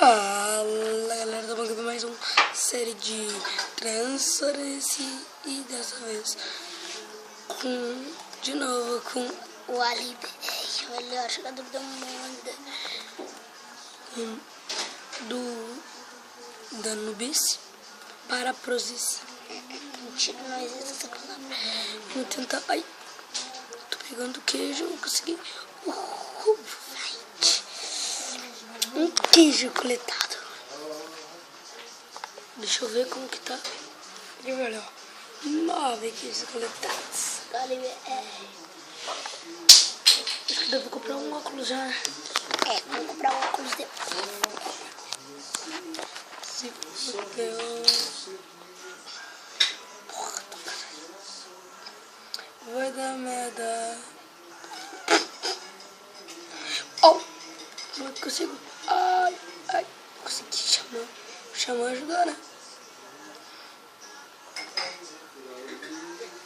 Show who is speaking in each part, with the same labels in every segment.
Speaker 1: Fala galera, estamos aqui para mais uma série de Transformers e dessa vez de novo com o Alibi, o melhor jogador do mundo da Nubice para a Prosice. Mentira, não existe essa palavra. Vamos tentar. Ai, tô pegando queijo, eu consegui. Um queijo coletado. Deixa eu ver como que tá. De melhor. 9 queijos coletados. Acho que devo comprar um óculos já. Vou comprar um óculos depois. Se fudeu. Porra, vai dar merda. Oh! Não consigo. Ai. Consegui chamar. O xamã ajudou, né?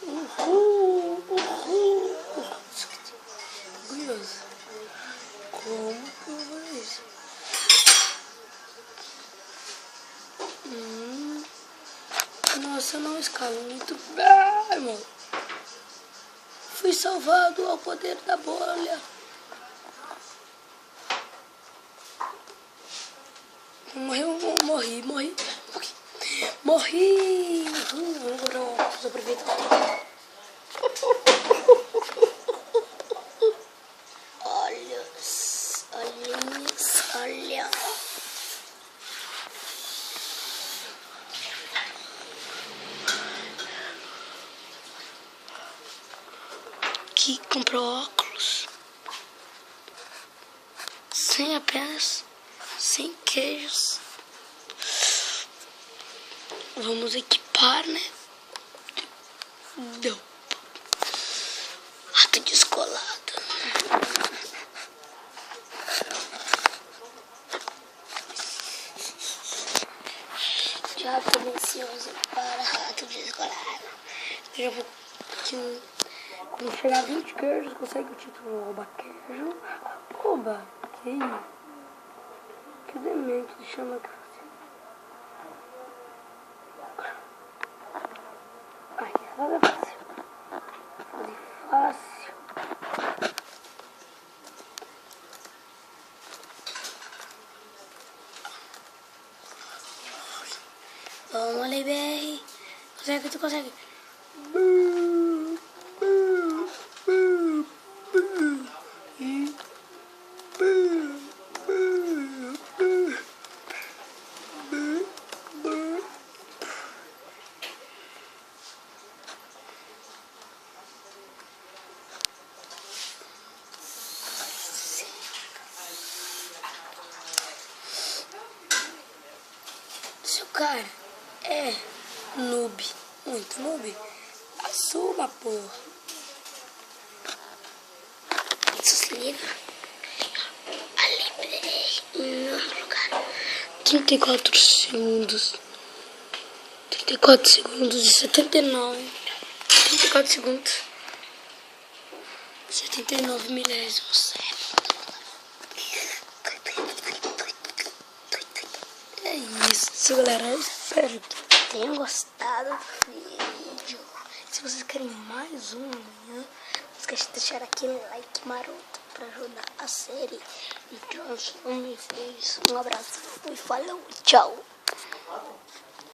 Speaker 1: Uhul. Curioso. Como que eu vou ver isso? Nossa, eu não escalo muito bem, irmão. Fui salvado ao poder da bolha. Morri. Vamos comprar um óculos, aproveita. Olha. Aqui comprou óculos. Apenas 100 queijos. Vamos equipar, né? Deu. Rato descolado. Já tô ansioso para rato descolado. Já vou. Quando chegar a 20 queijos, consegue o título Oba Queijo. Oba, que isso? Que demente de chama que ai, nada fácil. Vamos ali, BR. Tu consegue. Se o cara é noob, muito noob, assuma, porra. Isso se liga. Ali, no lugar. 34 segundos. 34 segundos e 79. 34 segundos. 79 milésimos. É isso, galera. Eu espero que tenham gostado do vídeo. Se vocês querem mais um amanhã, não esquece de deixar aquele like maroto para ajudar a série. Então, um abraço e falou, tchau.